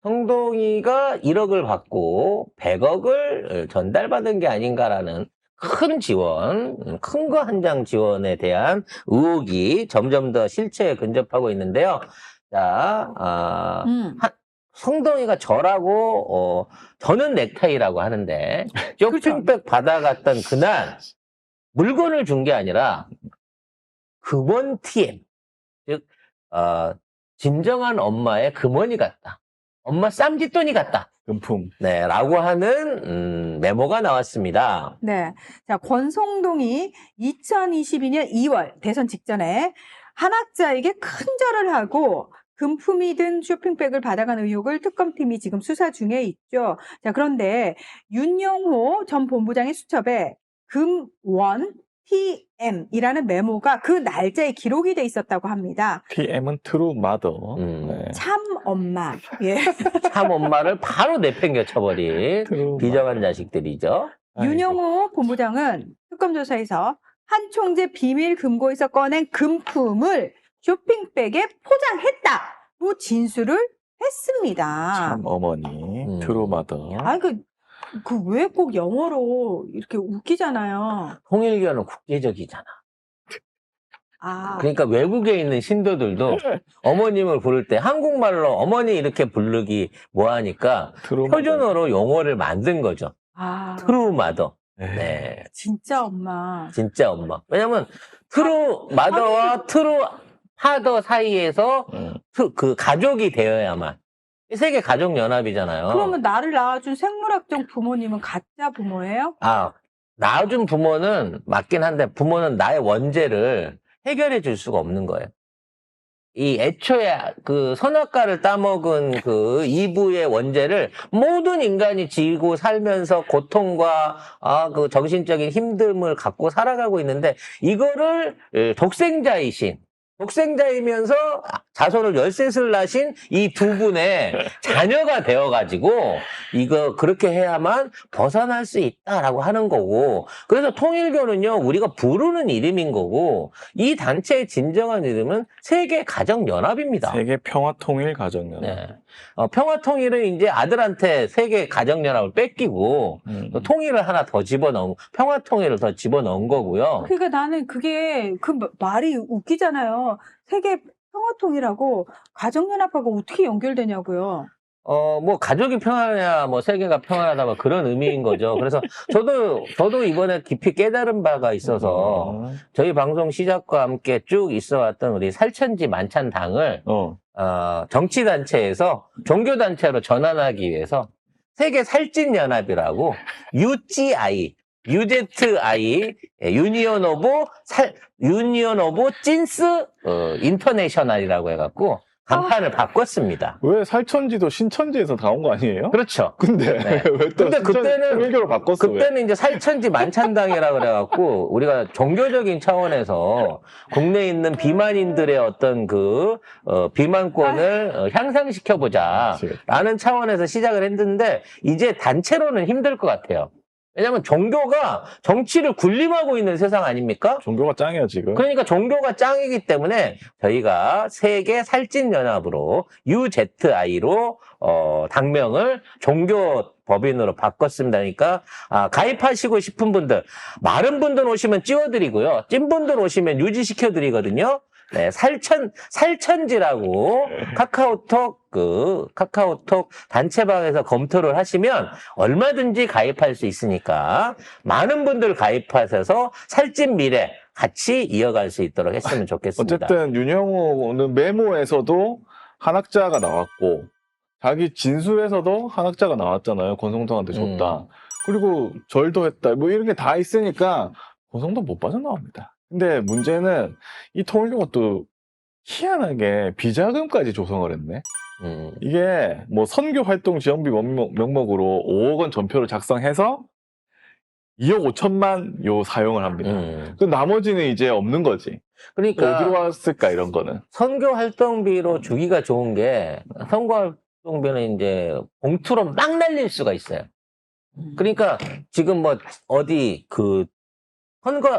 성동이가 1억을 받고 100억을 전달받은 게 아닌가라는 큰 지원, 큰 거 한 장 지원에 대한 의혹이 점점 더 실체에 근접하고 있는데요. 자, 성동이가 저라고, 저는 넥타이라고 하는데, 쇼핑백 받아갔던 그날, 물건을 준 게 아니라, 금원 TM. 즉, 진정한 엄마의 금원이 같다. 엄마 쌈짓돈이 같다. 금품. 네, 라고 하는, 메모가 나왔습니다. 네. 자, 권성동이 2022년 2월 대선 직전에 한 학자에게 큰 절을 하고 금품이 든 쇼핑백을 받아간 의혹을 특검팀이 지금 수사 중에 있죠. 자, 그런데 윤영호 전 본부장의 수첩에 금원 TM이라는 메모가 그 날짜에 기록이 돼 있었다고 합니다. TM은 트루 마더. 네. 참 엄마. 예. 참 엄마를 바로 내팽겨 쳐버린 트루 비정한 자식들이죠. 아이고. 윤영호 본부장은 특검 조사에서 한 총재 비밀 금고에서 꺼낸 금품을 쇼핑백에 포장했다고 진술을 했습니다. 참 어머니. 트루 마더. 아니 그 왜 꼭 영어로 이렇게 웃기잖아요. 통일교는 국제적이잖아. 아, 그러니까 외국에 있는 신도들도 어머님을 부를 때 한국말로 어머니 이렇게 부르기 뭐하니까 트루 마더. 표준어로 용어를 만든 거죠. 트루 마더. 네, 진짜 엄마. 진짜 엄마. 왜냐면 트루 마더와 트루 파더 사이에서 그 가족이 되어야만. 세계 가족 연합이잖아요. 그러면 나를 낳아준 생물학적 부모님은 가짜 부모예요? 낳아준 부모는 맞긴 한데 부모는 나의 원죄를 해결해 줄 수가 없는 거예요. 이 애초에 그 선악과를 따먹은 그 이부의 원죄를 모든 인간이 지고 살면서 고통과 그 정신적인 힘듦을 갖고 살아가고 있는데 이거를 독생자이면서 자손을 13을 낳으신 이 두 분의 자녀가 되어가지고 이거 그렇게 해야만 벗어날 수 있다라고 하는 거고 그래서 통일교는요 우리가 부르는 이름인 거고 이 단체의 진정한 이름은 세계가정연합입니다. 세계평화통일가정연합. 네. 평화통일은 이제 아들한테 세계가정연합을 뺏기고 또 통일을 하나 더 집어넣은 평화통일을 더 집어넣은 거고요. 그러니까 나는 그게 그 말이 웃기잖아요. 세계 평화통일하고 가정연합하고 어떻게 연결되냐고요. 뭐 가족이 평안해야 뭐 세계가 평안하다 뭐 그런 의미인 거죠. 그래서 저도 이번에 깊이 깨달은 바가 있어서 저희 방송 시작과 함께 쭉 있어왔던 우리 살천지 만찬당을 정치단체에서 종교단체로 전환하기 위해서 세계 살찐연합이라고 UGI 유니언 오브 찐스 인터내셔널이라고 해갖고 간판을 바꿨습니다. 왜 살천지도 신천지에서 다 온 거 아니에요? 그렇죠. 근데 네. 왜 또 근데 통일교로 바꿨어? 그때는 이제 살천지 만찬당이라 그래갖고 우리가 종교적인 차원에서 국내에 있는 비만인들의 어떤 비만권을 향상시켜보자라는 차원에서 시작을 했는데 이제 단체로는 힘들 것 같아요. 왜냐면 종교가 정치를 군림하고 있는 세상 아닙니까? 종교가 짱이야 지금. 그러니까 종교가 짱이기 때문에 저희가 세계 살찐연합으로 UZI로 당명을 종교법인으로 바꿨습니다. 그러니까 가입하시고 싶은 분들 마른 분들 오시면 찌워드리고요. 찐 분들 오시면 유지시켜드리거든요. 네, 살천지라고 카카오톡 단체방에서 검토를 하시면 얼마든지 가입할 수 있으니까 많은 분들 가입하셔서 살찐 미래 같이 이어갈 수 있도록 했으면 좋겠습니다. 어쨌든 윤영호는 메모에서도 한학자가 나왔고 자기 진술에서도 한학자가 나왔잖아요. 권성동한테 줬다. 그리고 절도 했다. 뭐 이런 게 다 있으니까 권성동 못 빠져나옵니다. 근데 문제는 이 통일교가 또 희한하게 비자금까지 조성을 했네. 이게 뭐 선교 활동 지원비 명목으로 5억 원 전표를 작성해서 2억 5천만 요 사용을 합니다. 그 나머지는 이제 없는 거지. 그러니까 어디로 왔을까 이런 거는. 선교 활동비로 주기가 좋은 게 선거 활동비는 이제 봉투로 막 날릴 수가 있어요. 그러니까 지금 뭐 어디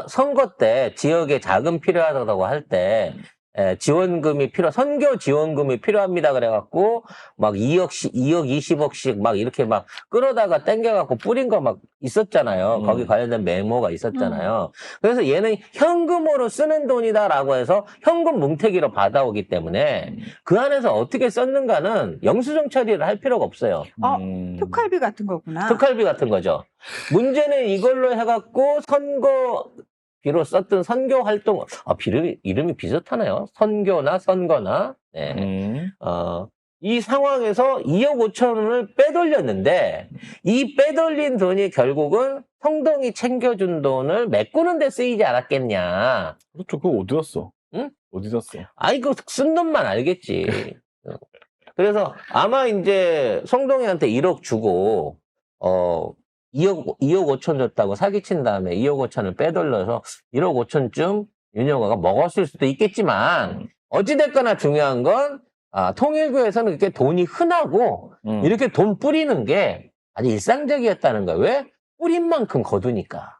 선거 때 지역에 자금 필요하다고 할 때 지원금이 선교 지원금이 필요합니다. 그래갖고, 막 2억, 20억씩 막 이렇게 막 끌어다가 땡겨갖고 뿌린 거 막 있었잖아요. 거기 관련된 메모가 있었잖아요. 그래서 얘는 현금으로 쓰는 돈이다라고 해서 현금 뭉태기로 받아오기 때문에 그 안에서 어떻게 썼는가는 영수증 처리를 할 필요가 없어요. 특활비 같은 거구나. 특활비 같은 거죠. 문제는 이걸로 해갖고 선거비로 썼던 선교 활동, 이름이 비슷하네요. 선교나 선거나. 네. 이 상황에서 2억 5천원을 빼돌렸는데, 이 빼돌린 돈이 결국은 성동이 챙겨준 돈을 메꾸는 데 쓰이지 않았겠냐. 그렇죠. 그거 어디 갔어? 응? 어디 갔어? 아이고, 쓴 돈만 알겠지. 그래서 아마 이제 성동이한테 1억 주고, 2억 5천 줬다고 사기친 다음에 2억 5천을 빼돌려서 1억 5천쯤 윤영호가 먹었을 수도 있겠지만, 어찌됐거나 중요한 건, 통일교에서는 이렇게 돈이 흔하고, 이렇게 돈 뿌리는 게 아주 일상적이었다는 거야. 왜? 뿌린 만큼 거두니까.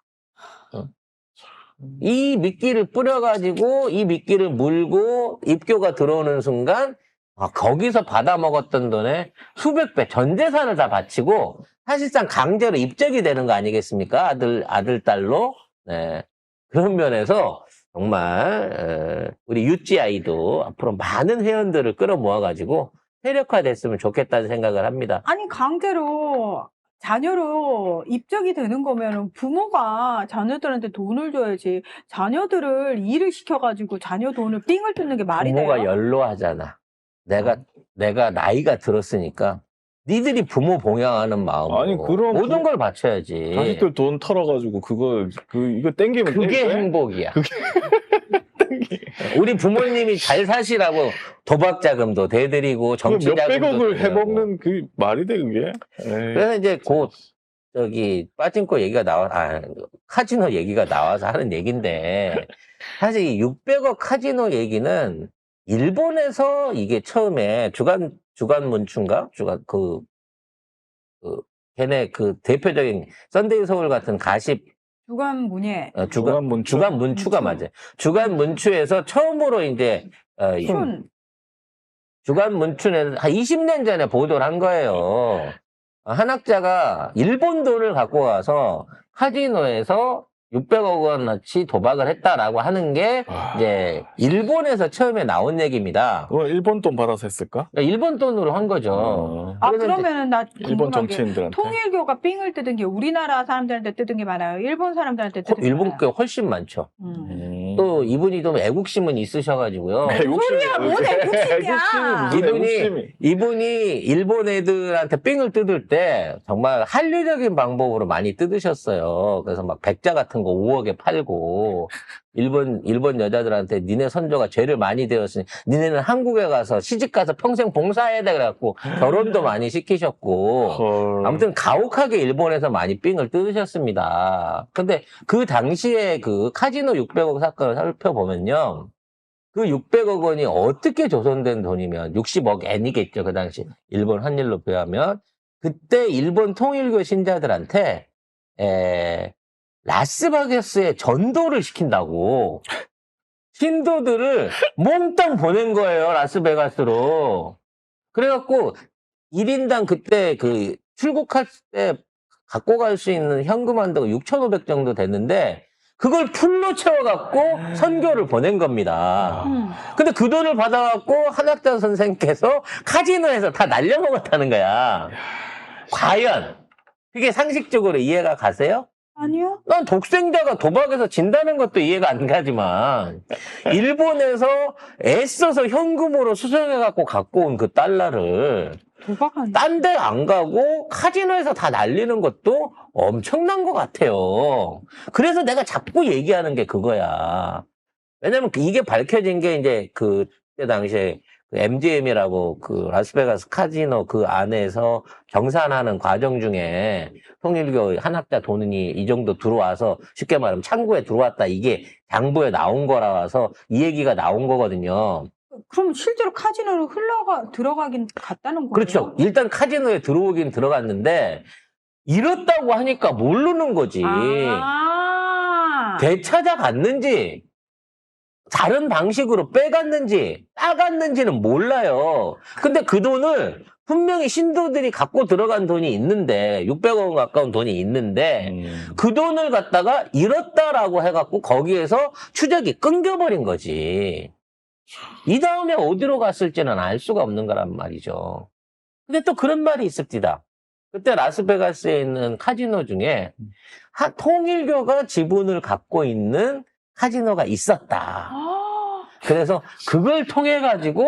이 미끼를 뿌려가지고, 이 미끼를 물고, 입교가 들어오는 순간, 거기서 받아먹었던 돈의 수백 배, 전 재산을 다 바치고, 사실상 강제로 입적이 되는 거 아니겠습니까? 아들, 딸로. 네. 그런 면에서, 정말 우리 UGI도 앞으로 많은 회원들을 끌어모아가지고 세력화됐으면 좋겠다는 생각을 합니다. 아니 강제로 자녀로 입적이 되는 거면 부모가 자녀들한테 돈을 줘야지 자녀들을 일을 시켜가지고 자녀 돈을 삥을 뜯는 게 말이 돼요? 부모가 연로하잖아. 내가 나이가 들었으니까 니들이 부모 봉양하는 마음으로 아니, 그럼 모든 걸 바쳐야지. 자식들 돈 털어가지고 이거 땡기면 그게 돼? 행복이야. 우리 부모님이 잘 사시라고 도박 자금도 대드리고 정치 몇 자금도 백억을 대드리고. 해먹는 그 말이 돼 그게? 에이. 그래서 이제 곧 빠진코 얘기가 카지노 얘기가 나와서 하는 얘기인데 사실 이 600억 카지노 얘기는 일본에서 이게 처음에 주간 문춘가? 걔네 그 대표적인 썬데이 서울 같은 가십 주간 문예. 주간 문추? 주간 문추가 맞아요. 주간 문추에서 처음으로 이제 주간 문추는 한 20년 전에 보도를 한 거예요. 한 학자가 일본 돈을 갖고 가서 카지노에서 600억 원어치 도박을 했다라고 하는 게 이제 일본에서 처음에 나온 얘기입니다. 그건 일본 돈 받아서 했을까? 그러니까 일본 돈으로 한 거죠. 그래서 그러면은 나 일본 궁금한 게 정치인들한테. 통일교가 삥을 뜯은 게 우리나라 사람들한테 뜯은 게 많아요? 일본 사람들한테 뜯은 게 일본 많아요? 게 훨씬 많죠. 또 이분이 좀 애국심은 있으셔가지고요. 소리야, 뭔 애국심이야? 이분이 일본 애들한테 삥을 뜯을 때 정말 한류적인 방법으로 많이 뜯으셨어요. 그래서 막 백자 같은 거 5억에 팔고 일본 여자들한테 니네 선조가 죄를 많이 되었으니 니네는 한국에 가서 시집가서 평생 봉사해야 돼 그래갖고 결혼도 많이 시키셨고 아무튼 가혹하게 일본에서 많이 삥을 뜯으셨습니다. 근데 그 당시에 그 카지노 600억 사건을 살펴보면요. 그 600억 원이 어떻게 조선된 돈이면 60억 엔이겠죠. 그 당시 일본 환율로 비하면 그때 일본 통일교 신자들한테 라스베가스에 전도를 시킨다고 신도들을 몽땅 보낸 거예요. 라스베가스로. 그래갖고 1인당 그때 그 출국할 때 갖고 갈 수 있는 현금 한도가 6,500 정도 됐는데 그걸 풀로 채워갖고 선교를 보낸 겁니다. 근데 그 돈을 받아갖고 한학자 선생께서 카지노에서 다 날려먹었다는 거야. 과연 그게 상식적으로 이해가 가세요? 아니요. 난 독생자가 도박에서 진다는 것도 이해가 안 가지만 일본에서 애써서 현금으로 수송해갖고 갖고 온 그 달러를 도박한 딴 데 안 가고 카지노에서 다 날리는 것도 엄청난 것 같아요. 그래서 내가 자꾸 얘기하는 게 그거야. 왜냐면 이게 밝혀진 게 이제 그때 당시에 그 MGM이라고 그 라스베가스 카지노 그 안에서 경산하는 과정 중에 통일교 한학자 돈이 이 정도 들어와서 쉽게 말하면 창구에 들어왔다. 이게 장부에 나온 거라서 이 얘기가 나온 거거든요. 그럼 실제로 카지노로 들어가긴 갔다는 거예요? 그렇죠. 일단 카지노에 들어오긴 들어갔는데 이렇다고 하니까 모르는 거지. 되찾아갔는지 다른 방식으로 빼갔는지 따갔는지는 몰라요. 근데 그 돈을 분명히 신도들이 갖고 들어간 돈이 있는데 600억 가까운 돈이 있는데 그 돈을 갖다가 잃었다라고 해갖고 거기에서 추적이 끊겨버린 거지. 이 다음에 어디로 갔을지는 알 수가 없는 거란 말이죠. 근데 또 그런 말이 있습니다. 그때 라스베가스에 있는 카지노 중에 통일교가 지분을 갖고 있는 카지노가 있었다. 그래서 그걸 통해 가지고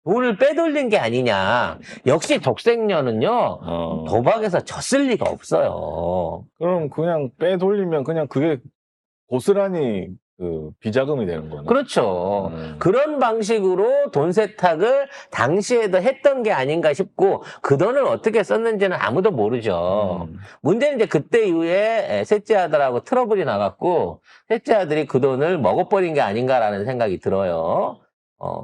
돈을 빼돌린 게 아니냐. 역시 독생녀는요, 도박에서 졌을 리가 없어요. 그럼 그냥 빼돌리면 그냥 그게 고스란히 그 비자금이 되는 거네. 그렇죠. 그런 방식으로 돈 세탁을 당시에도 했던 게 아닌가 싶고, 그 돈을 어떻게 썼는지는 아무도 모르죠. 문제는 이제 그때 이후에 셋째 아들하고 트러블이 나갔고, 셋째 아들이 그 돈을 먹어버린 게 아닌가라는 생각이 들어요.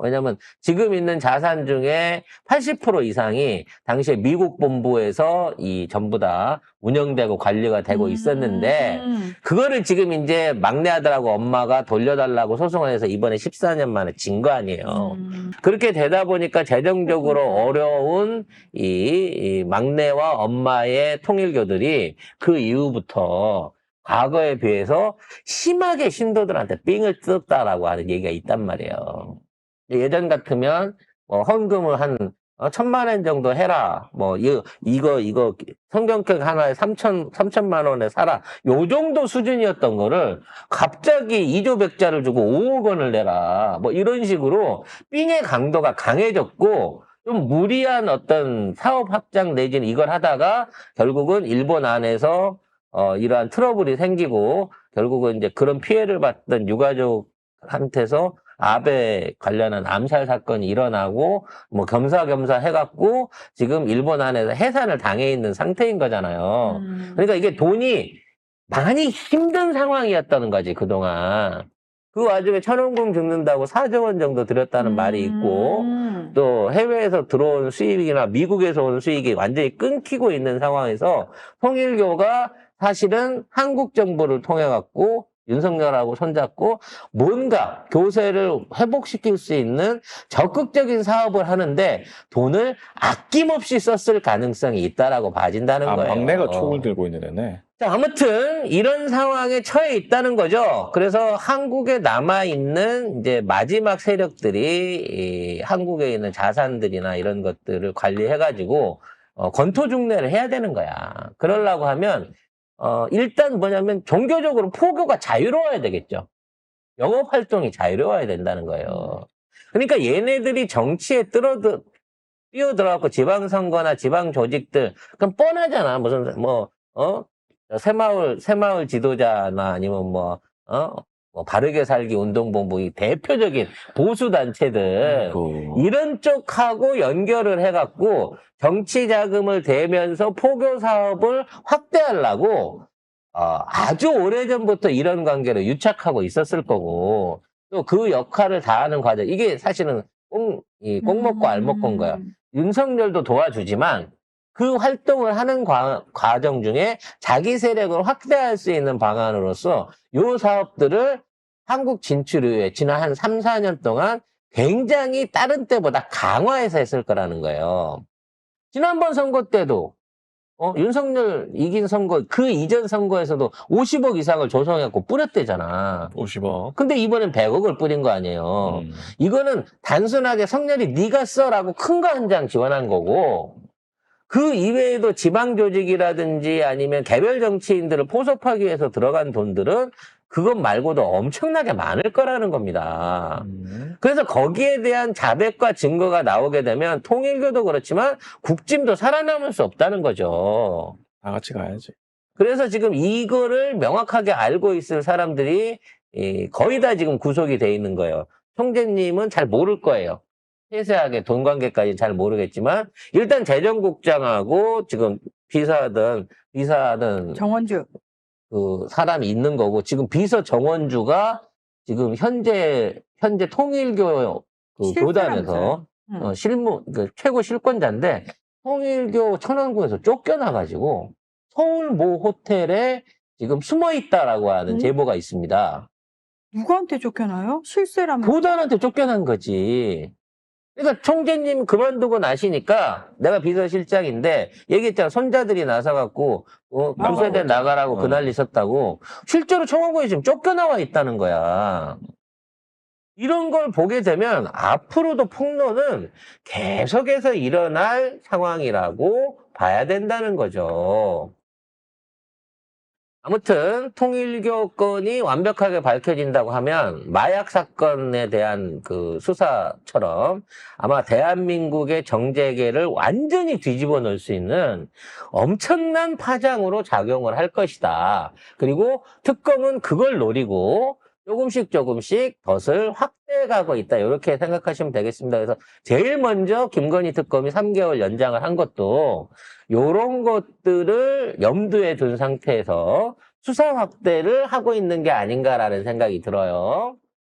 왜냐면 지금 있는 자산 중에 80% 이상이 당시에 미국 본부에서 이 전부 다 운영되고 관리가 되고 있었는데, 그거를 지금 이제 막내 아들하고 엄마가 돌려달라고 소송을 해서 이번에 14년 만에 진 거 아니에요. 그렇게 되다 보니까 재정적으로 어려운 이 막내와 엄마의 통일교들이 그 이후부터 과거에 비해서 심하게 신도들한테 삥을 뜯었다라고 하는 얘기가 있단 말이에요. 예전 같으면 뭐 헌금을 한 1,000만 원 정도 해라. 뭐 이거 성경책 하나에 3천만 원에 사라. 요 정도 수준이었던 거를 갑자기 2조 백자를 주고 5억 원을 내라. 뭐 이런 식으로 삥의 강도가 강해졌고, 좀 무리한 어떤 사업 확장 내지는 이걸 하다가 결국은 일본 안에서 이러한 트러블이 생기고, 결국은 이제 그런 피해를 받던 유가족한테서 아베 관련한 암살 사건이 일어나고, 뭐 겸사겸사 해갖고 지금 일본 안에서 해산을 당해 있는 상태인 거잖아요. 그러니까 이게 돈이 많이 힘든 상황이었다는 거지, 그동안. 그 와중에 천원금 죽는다고 4조 원 정도 들였다는 말이 있고, 또 해외에서 들어온 수입이나 미국에서 온 수익이 완전히 끊기고 있는 상황에서 통일교가 사실은 한국 정부를 통해 갖고 윤석열하고 손잡고 뭔가 교세를 회복시킬 수 있는 적극적인 사업을 하는데 돈을 아낌없이 썼을 가능성이 있다라고 봐진다는 거예요. 막내가 촉을 들고 있는 애네. 자, 아무튼 이런 상황에 처해 있다는 거죠. 그래서 한국에 남아있는 이제 마지막 세력들이 이 한국에 있는 자산들이나 이런 것들을 관리해가지고 권토중래를 해야 되는 거야. 그러려고 하면 일단 뭐냐면 종교적으로 포교가 자유로워야 되겠죠. 영업 활동이 자유로워야 된다는 거예요. 그러니까 얘네들이 정치에 뛰어들어갖고 지방선거나 지방 조직들, 그럼 뻔하잖아. 무슨 새마을 지도자나 아니면 뭐 바르게 살기 운동본부, 이 대표적인 보수 단체들, 이런 쪽하고 연결을 해갖고 정치 자금을 대면서 포교 사업을 확대하려고 아주 오래전부터 이런 관계를 유착하고 있었을 거고, 또 그 역할을 다하는 과정, 이게 사실은 꼭 먹고 알 먹고인 거야. 윤석열도 도와주지만 그 활동을 하는 과정 중에 자기 세력을 확대할 수 있는 방안으로서 요 사업들을 한국 진출 이후에 지난 한 3, 4년 동안 굉장히 다른 때보다 강화해서 했을 거라는 거예요. 지난번 선거 때도 윤석열 이긴 선거, 그 이전 선거에서도 50억 이상을 조성해갖고 뿌렸대잖아. 50억. 근데 이번엔 100억을 뿌린 거 아니에요. 이거는 단순하게 성렬이 네가 써라고 큰 거 한 장 지원한 거고, 그 이외에도 지방 조직이라든지 아니면 개별 정치인들을 포섭하기 위해서 들어간 돈들은 그것 말고도 엄청나게 많을 거라는 겁니다. 그래서 거기에 대한 자백과 증거가 나오게 되면 통일교도 그렇지만 국짐도 살아남을 수 없다는 거죠. 다 같이 가야지. 그래서 지금 이거를 명확하게 알고 있을 사람들이 거의 다 지금 구속이 돼 있는 거예요. 총재님은 잘 모를 거예요. 세세하게 돈 관계까지 잘 모르겠지만 일단 재정국장하고 지금 비서하던 정원주 그 사람이 있는 거고, 지금 비서 정원주가 지금 현재 통일교 그 교단에서 그 최고 실권자인데 통일교 천안구에서 쫓겨나가지고 서울 모 호텔에 지금 숨어 있다라고 하는 제보가 있습니다. 누구한테 쫓겨나요? 실세라면. 보단한테 쫓겨난 거지. 그러니까 총재님 그만두고 나시니까 내가 비서실장인데 얘기했잖아. 손자들이 나서갖고 구세대 나가라고 그 난리 썼다고. 실제로 청와부에 지금 쫓겨나와 있다는 거야. 이런 걸 보게 되면 앞으로도 폭로는 계속해서 일어날 상황이라고 봐야 된다는 거죠. 아무튼 통일교 건이 완벽하게 밝혀진다고 하면 마약 사건에 대한 그 수사처럼 아마 대한민국의 정재계를 완전히 뒤집어 놓을 수 있는 엄청난 파장으로 작용을 할 것이다. 그리고 특검은 그걸 노리고 조금씩 덫을 확대해가고 있다. 이렇게 생각하시면 되겠습니다. 그래서 제일 먼저 김건희 특검이 3개월 연장을 한 것도 이런 것들을 염두에 둔 상태에서 수사 확대를 하고 있는 게 아닌가라는 생각이 들어요.